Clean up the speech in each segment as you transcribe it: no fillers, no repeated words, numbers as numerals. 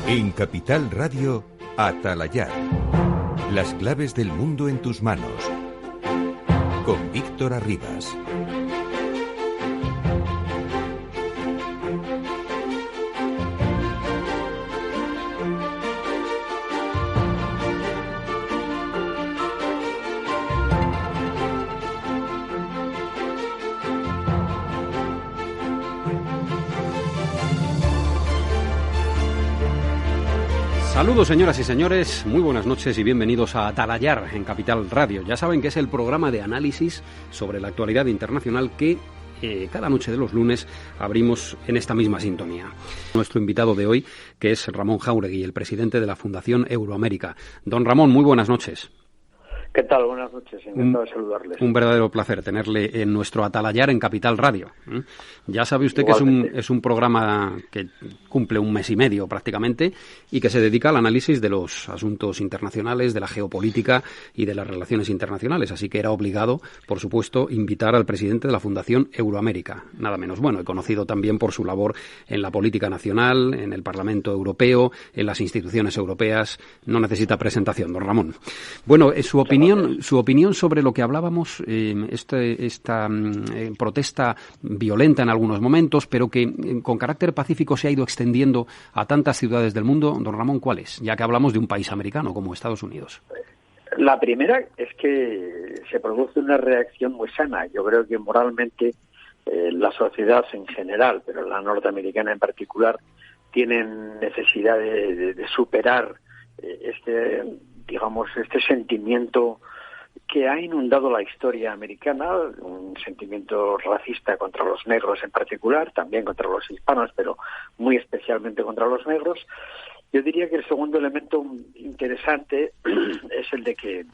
En Capital Radio, Atalayar. Las claves del mundo en tus manos. Con Víctor Arribas. Saludos, señoras y señores, muy buenas noches y bienvenidos a Atalayar en Capital Radio. Ya saben que es el programa de análisis sobre la actualidad internacional que cada noche de los lunes abrimos en esta misma sintonía. Nuestro invitado de hoy, que es Ramón Jáuregui, el presidente de la Fundación Euroamérica. Don Ramón, muy buenas noches. ¿Qué tal? Buenas noches, encantado de saludarles. Un verdadero placer tenerle en nuestro Atalayar en Capital Radio. Ya sabe usted Igualmente. que es un programa que cumple un mes y medio prácticamente y que se dedica al análisis de los asuntos internacionales, de la geopolítica y de las relaciones internacionales. Así que era obligado, por supuesto, invitar al presidente de la Fundación Euroamérica. Nada menos bueno, y conocido también por su labor en la política nacional, en el Parlamento Europeo, en las instituciones europeas. No necesita presentación, don Ramón. Bueno, su opinión sobre lo que hablábamos, esta protesta violenta en algunos momentos, pero que con carácter pacífico se ha ido extendiendo a tantas ciudades del mundo. Don Ramón, ¿cuál es? Ya que hablamos de un país americano como Estados Unidos. La primera es que se produce una reacción muy sana. Yo creo que moralmente la sociedad en general, pero la norteamericana en particular, tienen necesidad de superar este sentimiento que ha inundado la historia americana, un sentimiento racista contra los negros en particular, también contra los hispanos, pero muy especialmente contra los negros. Yo diría que el segundo elemento interesante es el de que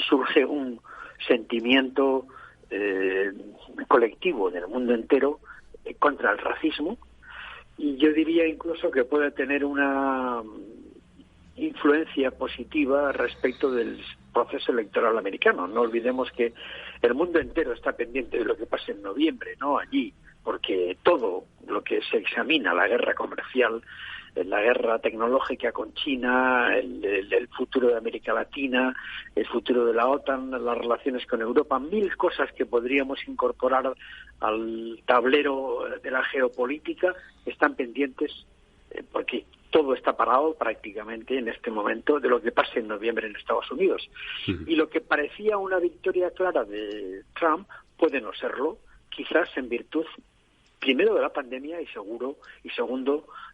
surge un sentimiento colectivo en el mundo entero contra el racismo, y yo diría incluso que puede tener una influencia positiva respecto del proceso electoral americano. No olvidemos que el mundo entero está pendiente de lo que pase en noviembre, ¿no? Allí, porque todo lo que se examina, la guerra comercial, la guerra tecnológica con China, el futuro de América Latina, el futuro de la OTAN, las relaciones con Europa, mil cosas que podríamos incorporar al tablero de la geopolítica están pendientes porque todo está parado prácticamente en este momento de lo que pase en noviembre en Estados Unidos. Y lo que parecía una victoria clara de Trump puede no serlo, quizás en virtud, primero, de la pandemia y segundo,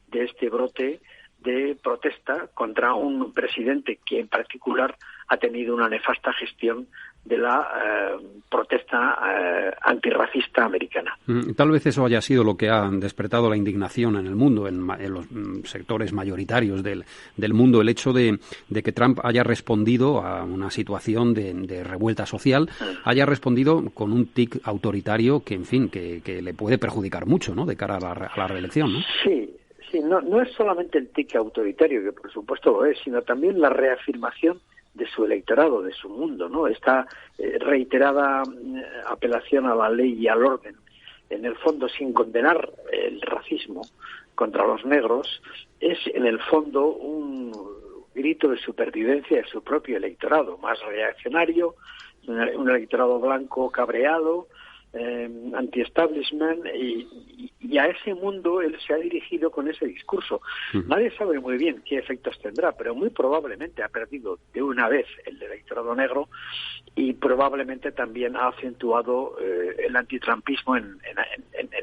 de este brote de protesta contra un presidente que en particular ha tenido una nefasta gestión de la protesta antirracista americana. Tal vez eso haya sido lo que ha despertado la indignación en el mundo, en los sectores mayoritarios del mundo, el hecho de que Trump haya respondido a una situación de revuelta social, haya respondido con un tic autoritario que, en fin, que le puede perjudicar mucho, ¿no?, de cara a la reelección, ¿no? Sí, no es solamente el tic autoritario, que por supuesto lo es, sino también la reafirmación de su electorado, de su mundo, ¿no? Esta reiterada apelación a la ley y al orden, en el fondo sin condenar el racismo contra los negros, es en el fondo un grito de supervivencia de su propio electorado, más reaccionario, un electorado blanco cabreado, anti-establishment, y a ese mundo él se ha dirigido con ese discurso. Nadie sabe muy bien qué efectos tendrá, pero muy probablemente ha perdido de una vez el electorado negro y probablemente también ha acentuado el antitrampismo en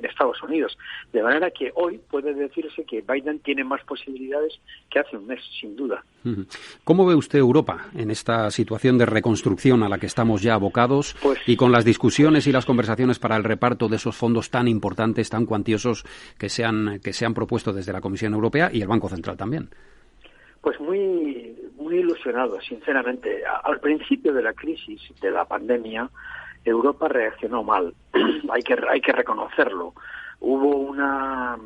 Estados Unidos. De manera que hoy puede decirse que Biden tiene más posibilidades que hace un mes, sin duda. ¿Cómo ve usted Europa en esta situación de reconstrucción a la que estamos ya abocados, y con las discusiones y las conversaciones para el reparto de esos fondos tan importantes, tan cuantiosos que se han propuesto desde la Comisión Europea y el Banco Central también? Pues muy ilusionado, sinceramente. Al principio de la crisis, de la pandemia, Europa reaccionó mal. Hay que reconocerlo. Hubo una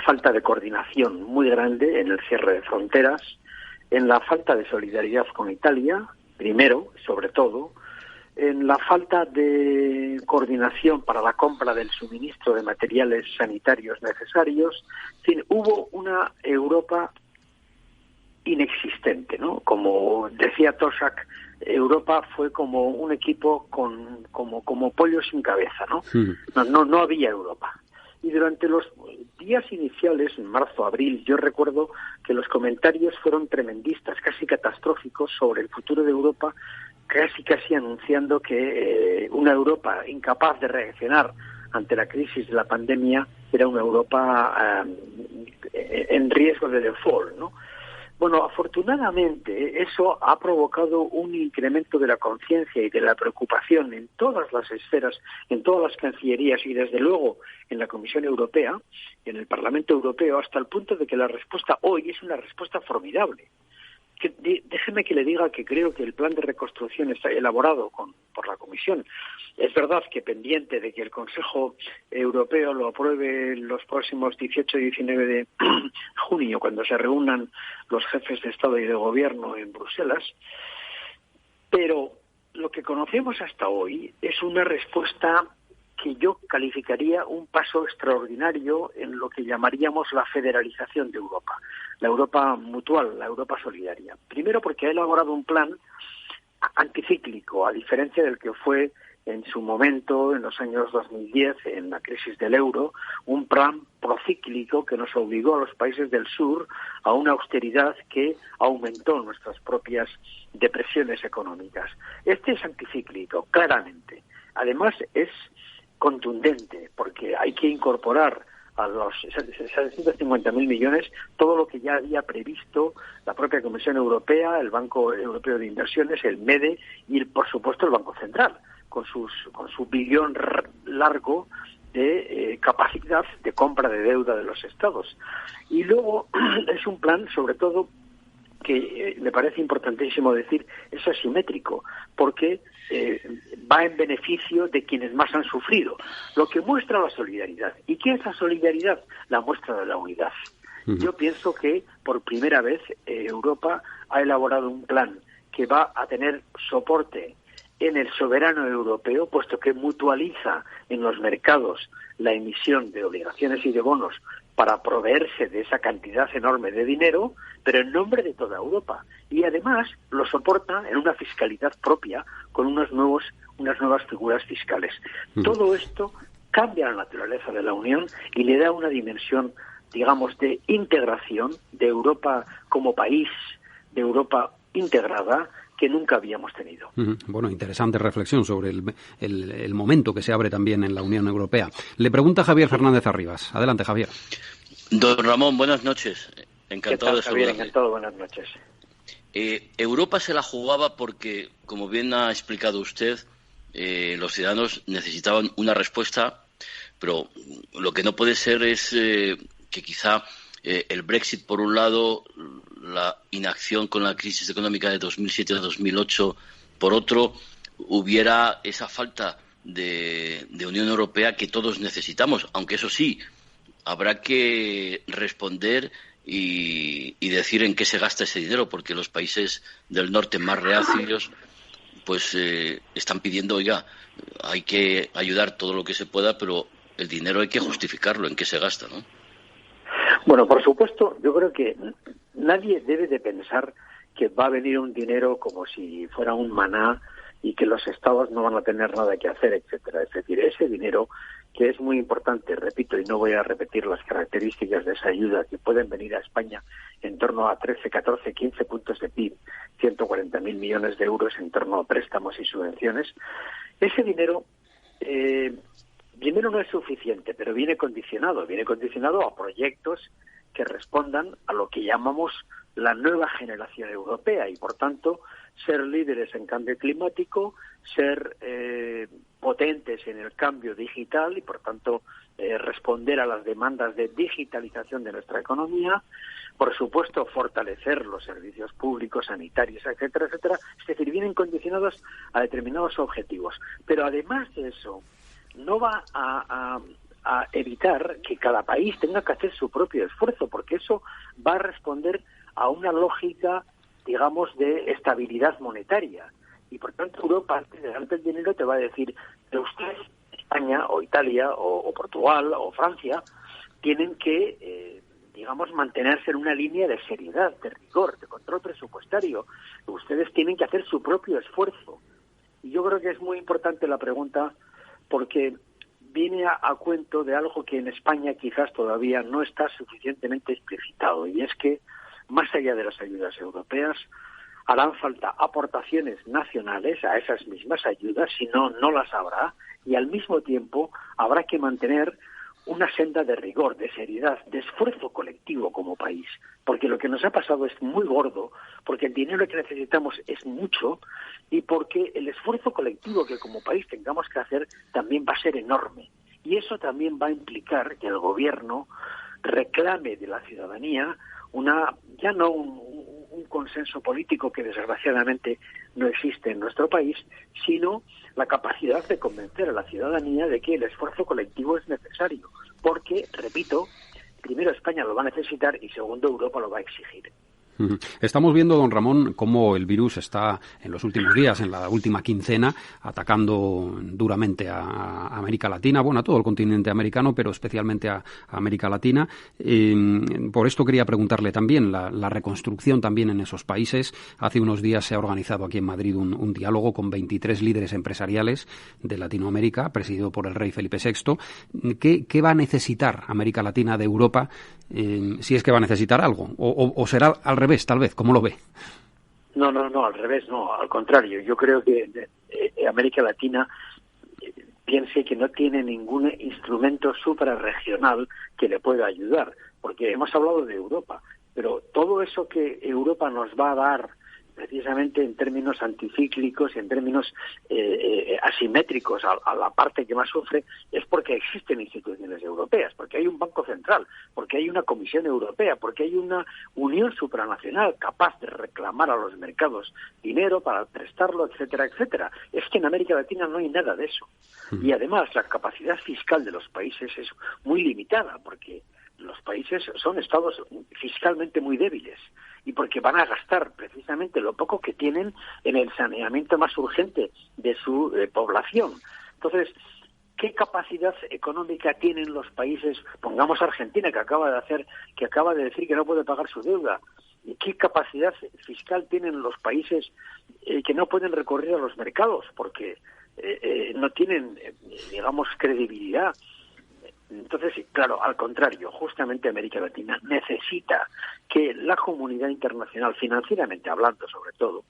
falta de coordinación muy grande en el cierre de fronteras, en la falta de solidaridad con Italia, primero, sobre todo, en la falta de coordinación para la compra del suministro de materiales sanitarios necesarios. En fin, hubo una Europa inexistente, ¿no? Como decía Tosak, Europa fue como un equipo como pollo sin cabeza, ¿no? No había Europa. Y durante los días iniciales, en marzo, abril, yo recuerdo que los comentarios fueron tremendistas, casi catastróficos sobre el futuro de Europa, casi anunciando que una Europa incapaz de reaccionar ante la crisis de la pandemia era una Europa en riesgo de default, ¿no? Bueno, afortunadamente eso ha provocado un incremento de la conciencia y de la preocupación en todas las esferas, en todas las cancillerías y desde luego en la Comisión Europea, en el Parlamento Europeo, hasta el punto de que la respuesta hoy es una respuesta formidable. Déjeme que le diga que creo que el plan de reconstrucción está elaborado por la Comisión. Es verdad que pendiente de que el Consejo Europeo lo apruebe los próximos 18 y 19 de junio, cuando se reúnan los jefes de Estado y de Gobierno en Bruselas, pero lo que conocemos hasta hoy es una respuesta que yo calificaría un paso extraordinario en lo que llamaríamos la federalización de Europa, la Europa mutual, la Europa solidaria. Primero porque ha elaborado un plan anticíclico, a diferencia del que fue en su momento, en los años 2010, en la crisis del euro, un plan procíclico que nos obligó a los países del sur a una austeridad que aumentó nuestras propias depresiones económicas. Este es anticíclico, claramente. Además, es contundente, porque hay que incorporar a los 750.000 millones todo lo que ya había previsto la propia Comisión Europea, el Banco Europeo de Inversiones, el MEDE y, por supuesto, el Banco Central, con su billón largo de capacidad de compra de deuda de los Estados. Y luego es un plan, sobre todo, que me parece importantísimo decir, es asimétrico, porque va en beneficio de quienes más han sufrido, lo que muestra la solidaridad. ¿Y qué es la solidaridad? La muestra de la unidad. Yo pienso que por primera vez Europa ha elaborado un plan que va a tener soporte en el soberano europeo, puesto que mutualiza en los mercados la emisión de obligaciones y de bonos para proveerse de esa cantidad enorme de dinero, pero en nombre de toda Europa. Y además lo soporta en una fiscalidad propia, con unas nuevas figuras fiscales. Todo esto cambia la naturaleza de la Unión y le da una dimensión, digamos, de integración de Europa como país, de Europa integrada, que nunca habíamos tenido. Bueno, interesante reflexión sobre el momento que se abre también en la Unión Europea. Le pregunta Javier Fernández Arribas. Adelante, Javier. Don Ramón, buenas noches. Encantado de saludarle. Encantado, buenas noches. Europa se la jugaba porque, como bien ha explicado usted, los ciudadanos necesitaban una respuesta, pero lo que no puede ser es que quizá el Brexit, por un lado, la inacción con la crisis económica de 2007-2008, por otro, hubiera esa falta de Unión Europea que todos necesitamos, aunque eso sí, habrá que responder y decir en qué se gasta ese dinero, porque los países del norte más reacios pues están pidiendo, oiga, hay que ayudar todo lo que se pueda, pero el dinero hay que justificarlo, en qué se gasta, ¿no? Bueno, por supuesto, yo creo que nadie debe de pensar que va a venir un dinero como si fuera un maná y que los estados no van a tener nada que hacer, etcétera. Es decir, ese dinero, que es muy importante, repito, y no voy a repetir las características de esa ayuda, que pueden venir a España en torno a 13, 14, 15 puntos de PIB, 140.000 millones de euros en torno a préstamos y subvenciones. Ese dinero primero no es suficiente, pero viene condicionado a proyectos que respondan a lo que llamamos la nueva generación europea y, por tanto, ser líderes en cambio climático, ser potentes en el cambio digital y, por tanto, responder a las demandas de digitalización de nuestra economía, por supuesto, fortalecer los servicios públicos, sanitarios, etcétera, etcétera. Es decir, vienen condicionados a determinados objetivos. Pero, además de eso, no va a evitar que cada país tenga que hacer su propio esfuerzo, porque eso va a responder a una lógica, digamos, de estabilidad monetaria. Y por tanto Europa, antes de darte el dinero, te va a decir que usted, España o Italia o Portugal o Francia, tienen que, mantenerse en una línea de seriedad, de rigor, de control presupuestario. Ustedes tienen que hacer su propio esfuerzo. Y yo creo que es muy importante la pregunta porque viene a cuento de algo que en España quizás todavía no está suficientemente explicitado, y es que, más allá de las ayudas europeas, harán falta aportaciones nacionales a esas mismas ayudas, si no, no las habrá, y al mismo tiempo habrá que mantener una senda de rigor, de seriedad, de esfuerzo colectivo como país, porque lo que nos ha pasado es muy gordo, porque el dinero que necesitamos es mucho y porque el esfuerzo colectivo que como país tengamos que hacer también va a ser enorme. Y eso también va a implicar que el gobierno reclame de la ciudadanía ya no un consenso político que desgraciadamente no existe en nuestro país, sino la capacidad de convencer a la ciudadanía de que el esfuerzo colectivo es necesario, porque, repito, primero España lo va a necesitar y segundo Europa lo va a exigir. Estamos viendo, don Ramón, cómo el virus está en los últimos días, en la última quincena, atacando duramente a América Latina, a todo el continente americano, pero especialmente a América Latina. Por esto quería preguntarle también, la reconstrucción también en esos países. Hace unos días se ha organizado aquí en Madrid un diálogo con 23 líderes empresariales de Latinoamérica, presidido por el rey Felipe VI. ¿Qué va a necesitar América Latina de Europa, si es que va a necesitar algo? ¿O será al revés, tal vez? ¿Cómo lo ve? No, al revés, no, al contrario. Yo creo que América Latina piense que no tiene ningún instrumento suprarregional que le pueda ayudar, porque hemos hablado de Europa, pero todo eso que Europa nos va a dar precisamente en términos anticíclicos, en términos asimétricos a la parte que más sufre, es porque existen instituciones europeas, porque hay un Banco Central, porque hay una Comisión Europea, porque hay una unión supranacional capaz de reclamar a los mercados dinero para prestarlo, etcétera, etcétera. Es que en América Latina no hay nada de eso. Y además la capacidad fiscal de los países es muy limitada, porque los países son estados fiscalmente muy débiles y porque van a gastar precisamente lo poco que tienen en el saneamiento más urgente de su población. Entonces, ¿qué capacidad económica tienen los países? Pongamos Argentina, que acaba de decir que no puede pagar su deuda. ¿Qué capacidad fiscal tienen los países que no pueden recurrir a los mercados porque no tienen, credibilidad? Entonces, claro, al contrario, justamente América Latina necesita que la comunidad internacional, financieramente hablando sobre todo,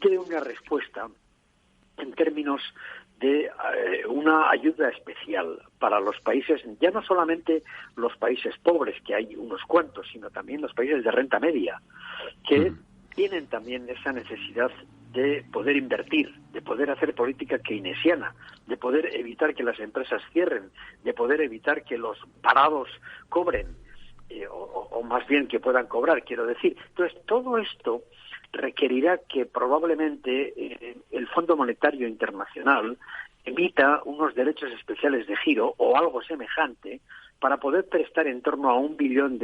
dé una respuesta en términos de una ayuda especial para los países, ya no solamente los países pobres, que hay unos cuantos, sino también los países de renta media, que tienen también esa necesidad de poder invertir, de poder hacer política keynesiana, de poder evitar que las empresas cierren, de poder evitar que los parados cobren, o más bien que puedan cobrar, quiero decir. Entonces, todo esto requerirá que probablemente el Fondo Monetario Internacional emita unos derechos especiales de giro o algo semejante para poder prestar en torno a $1 billón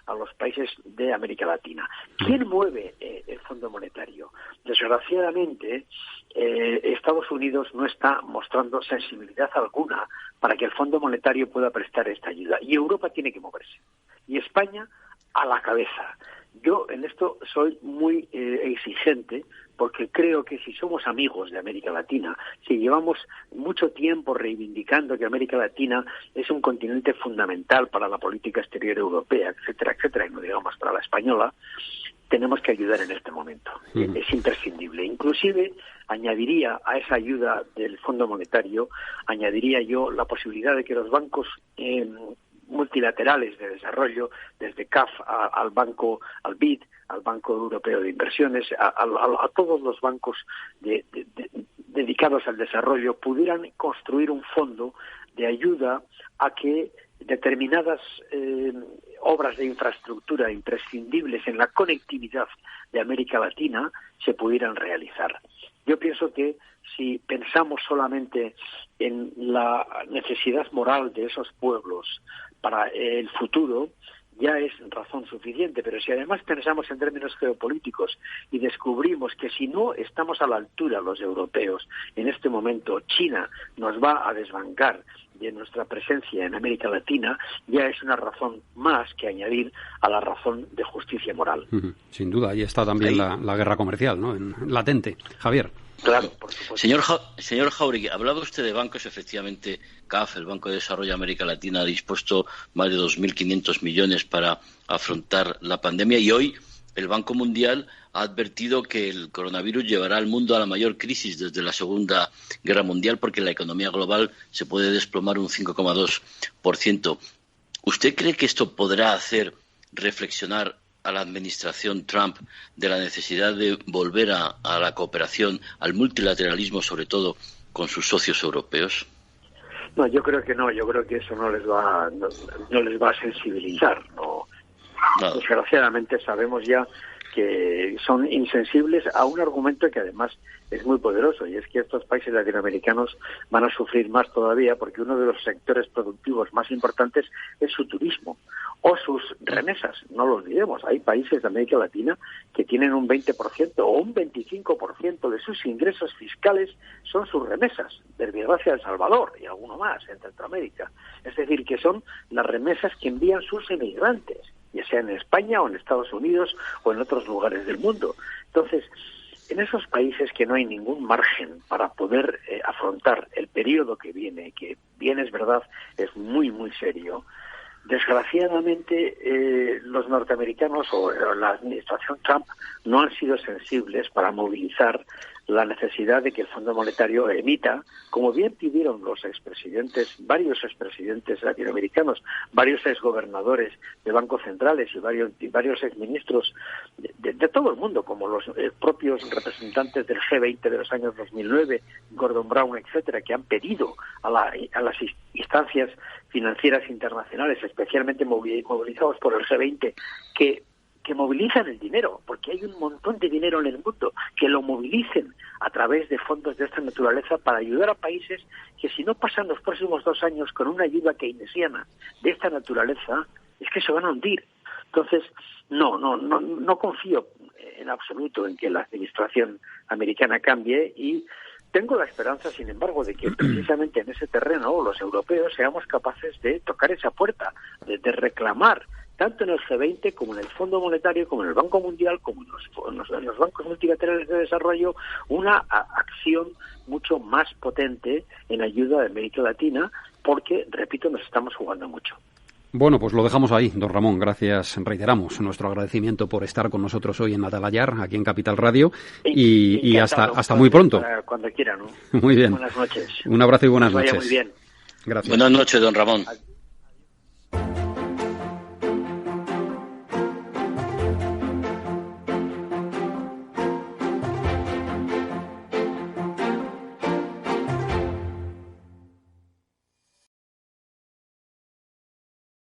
a los países de América Latina. ¿Quién mueve el Fondo Monetario? Desgraciadamente, Estados Unidos no está mostrando sensibilidad alguna para que el Fondo Monetario pueda prestar esta ayuda. Y Europa tiene que moverse. Y España a la cabeza. Yo en esto soy muy exigente porque creo que si somos amigos de América Latina, si llevamos mucho tiempo reivindicando que América Latina es un continente fundamental para la política exterior europea, etcétera, etcétera, y no digamos para la española, tenemos que ayudar en este momento. Es imprescindible. Inclusive añadiría a esa ayuda del Fondo Monetario, añadiría yo la posibilidad de que los bancos multilaterales de desarrollo, desde CAF al banco, al BID, al Banco Europeo de Inversiones, a todos los bancos dedicados al desarrollo, pudieran construir un fondo de ayuda a que determinadas obras de infraestructura imprescindibles en la conectividad de América Latina se pudieran realizar. Yo pienso que si pensamos solamente en la necesidad moral de esos pueblos para el futuro, ya es razón suficiente, pero si además pensamos en términos geopolíticos y descubrimos que si no estamos a la altura los europeos, en este momento China nos va a desbancar de nuestra presencia en América Latina, ya es una razón más que añadir a la razón de justicia moral. Sin duda, ahí está también la guerra comercial, ¿no? Latente. Javier. Claro, por supuesto. Señor Jáuregui, hablaba usted de bancos. Efectivamente, CAF, el Banco de Desarrollo de América Latina, ha dispuesto más de 2.500 millones para afrontar la pandemia, y hoy el Banco Mundial ha advertido que el coronavirus llevará al mundo a la mayor crisis desde la Segunda Guerra Mundial, porque la economía global se puede desplomar un 5,2%. ¿Usted cree que esto podrá hacer reflexionar a la administración Trump de la necesidad de volver a la cooperación, al multilateralismo, sobre todo con sus socios europeos? No, yo creo que no. Yo creo que eso no les va a sensibilizar. No. Desgraciadamente sabemos ya que son insensibles a un argumento que además es muy poderoso, y es que estos países latinoamericanos van a sufrir más todavía, porque uno de los sectores productivos más importantes es su turismo o sus remesas. No lo olvidemos, hay países de América Latina que tienen un 20% o un 25% de sus ingresos fiscales son sus remesas, desgracia de El Salvador y alguno más en Centroamérica. Es decir, que son las remesas que envían sus emigrantes, ya sea en España o en Estados Unidos o en otros lugares del mundo. Entonces, en esos países que no hay ningún margen para poder afrontar el periodo que viene, que bien es verdad, es muy, muy serio, desgraciadamente los norteamericanos o la administración Trump no han sido sensibles para movilizar la necesidad de que el Fondo Monetario emita, como bien pidieron los expresidentes, varios expresidentes latinoamericanos, varios exgobernadores de bancos centrales y varios exministros de todo el mundo, como los propios representantes del G20 de los años 2009, Gordon Brown, etcétera, que han pedido a las instancias financieras internacionales, especialmente movilizados por el G20, que movilizan el dinero, porque hay un montón de dinero en el mundo, que lo movilicen a través de fondos de esta naturaleza para ayudar a países que, si no pasan los próximos 2 años con una ayuda keynesiana de esta naturaleza, es que se van a hundir. Entonces, no confío en absoluto en que la administración americana cambie, y tengo la esperanza, sin embargo, de que precisamente en ese terreno los europeos seamos capaces de tocar esa puerta, de reclamar, tanto en el G20 como en el Fondo Monetario, como en el Banco Mundial, como en los bancos multilaterales de desarrollo, una acción mucho más potente en ayuda de América Latina, porque, repito, nos estamos jugando mucho. Bueno, pues lo dejamos ahí, don Ramón. Gracias, reiteramos nuestro agradecimiento por estar con nosotros hoy en Atalayar, aquí en Capital Radio, y hasta muy pronto. Cuando quiera, ¿no? Muy bien. Buenas noches. Un abrazo y buenas noches. Vaya muy bien. Gracias. Buenas noches, don Ramón.